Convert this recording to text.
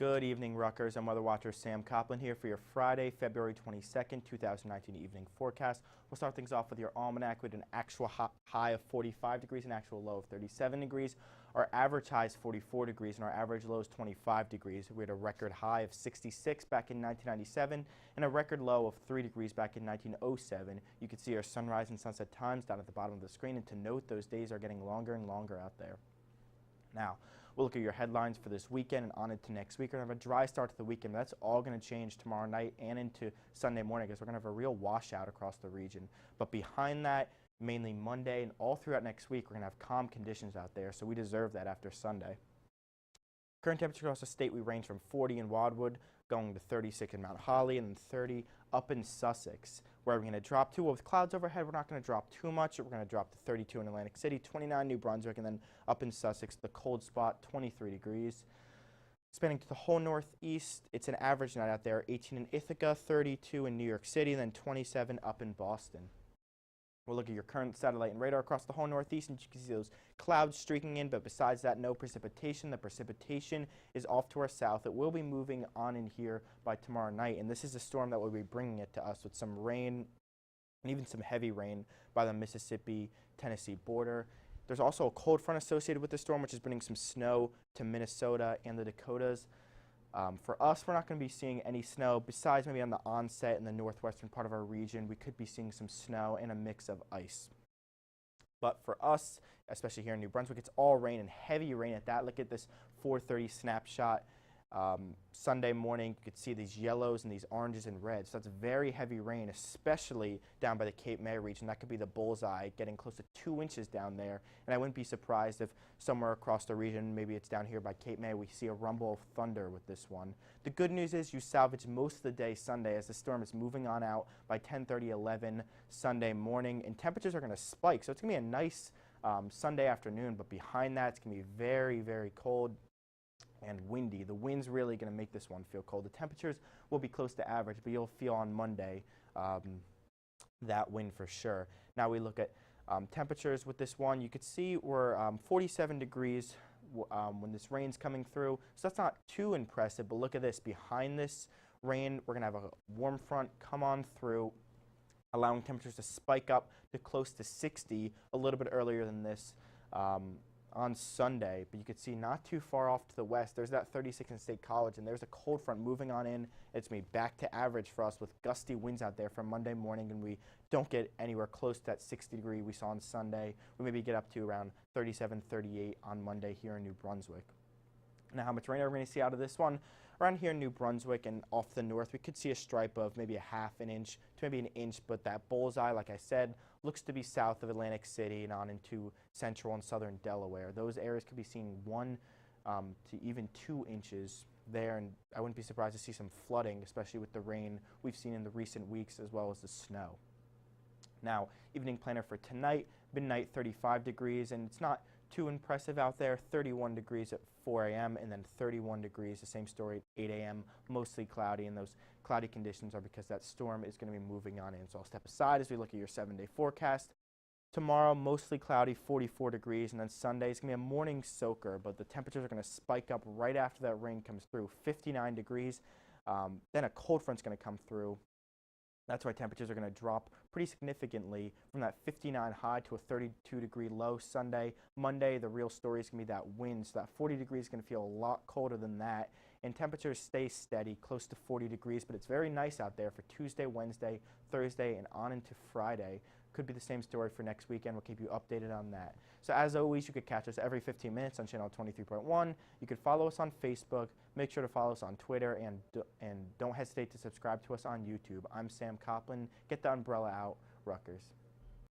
Good evening, Rutgers. I'm weather watcher Sam Coplin here for your Friday, February 22nd, 2019 evening forecast. We'll start things off with your almanac with an actual high of 45 degrees and actual low of 37 degrees. Our average high is 44 degrees and our average low is 25 degrees. We had a record high of 66 back in 1997 and a record low of 3 degrees back in 1907. You can see our sunrise and sunset times down at the bottom of the screen, and to note, those days are getting longer and longer out there. Now, we'll look at your headlines for this weekend and on into next week. We're going to have a dry start to the weekend, but that's all going to change tomorrow night and into Sunday morning because we're going to have a real washout across the region. But behind that, mainly Monday and all throughout next week, we're going to have calm conditions out there, so we deserve that after Sunday. Current temperature across the state, we range from 40 in Wildwood, going to 36 in Mount Holly, and then 30 up in Sussex. Where are we going to drop to? Well, with clouds overhead, we're not going to drop too much. We're going to drop to 32 in Atlantic City, 29 New Brunswick, and then up in Sussex, the cold spot, 23 degrees. Spanning to the whole northeast, it's an average night out there, 18 in Ithaca, 32 in New York City, and then 27 up in Boston. We'll look at your current satellite and radar across the whole northeast, and you can see those clouds streaking in, but besides that, no precipitation. The precipitation is off to our south. It will be moving on in here by tomorrow night, and this is a storm that will be bringing it to us with some rain and even some heavy rain by the Mississippi-Tennessee border. There's also a cold front associated with the storm, which is bringing some snow to Minnesota and the Dakotas. For us, we're not going to be seeing any snow besides maybe on the onset in the northwestern part of our region. We could be seeing some snow and a mix of ice. But for us, especially here in New Brunswick, it's all rain and heavy rain at that. Look at this 4:30 snapshot. Sunday morning, you could see these yellows and these oranges and reds. So that's very heavy rain, especially down by the Cape May region. That could be the bullseye, getting close to 2 inches down there. And I wouldn't be surprised if somewhere across the region, maybe it's down here by Cape May, we see a rumble of thunder with this one. The good news is you salvage most of the day Sunday as the storm is moving on out by 10:30, 11 Sunday morning. And temperatures are going to spike. So it's going to be a nice Sunday afternoon. But behind that, it's going to be very, very cold and windy. The wind's really going to make this one feel cold. The temperatures will be close to average, but you'll feel on Monday that wind for sure. Now we look at temperatures with this one. You could see we're 47 degrees when this rain's coming through, so that's not too impressive, but look at this. Behind this rain, we're going to have a warm front come on through, allowing temperatures to spike up to close to 60 a little bit earlier than this on Sunday, but you can see not too far off to the west, there's that 36 in State College, and there's a cold front moving on in. It's going to be back to average for us with gusty winds out there from Monday morning, and we don't get anywhere close to that 60 degree we saw on Sunday. We maybe get up to around 37, 38 on Monday here in New Brunswick. Now, how much rain are we going to see out of this one? Around here in New Brunswick and off the north, we could see a stripe of maybe a half an inch to maybe an inch, but that bullseye, like I said, looks to be south of Atlantic City and on into central and southern Delaware. Those areas could be seeing 1 to even 2 inches there, and I wouldn't be surprised to see some flooding, especially with the rain we've seen in the recent weeks as well as the snow. Now, evening planner for tonight, midnight 35 degrees, and it's not too impressive out there. 31 degrees at 4 a.m. and then 31 degrees, the same story at 8 a.m. Mostly cloudy, and those cloudy conditions are because that storm is going to be moving on in. So I'll step aside as we look at your 7-day forecast. Tomorrow, mostly cloudy, 44 degrees, and then Sunday is going to be a morning soaker, but the temperatures are going to spike up right after that rain comes through, 59 degrees. Then a cold front's going to come through. That's why temperatures are going to drop pretty significantly from that 59 high to a 32 degree low Sunday. Monday, the real story is going to be that wind, so that 40 degrees is going to feel a lot colder than that. And temperatures stay steady, close to 40 degrees, but it's very nice out there for Tuesday, Wednesday, Thursday, and on into Friday. Could be the same story for next weekend. We'll keep you updated on that. So as always, you could catch us every 15 minutes on channel 23.1. You could follow us on Facebook. Make sure to follow us on Twitter, and don't hesitate to subscribe to us on YouTube. I'm Sam Coplin. Get the umbrella out, Rutgers.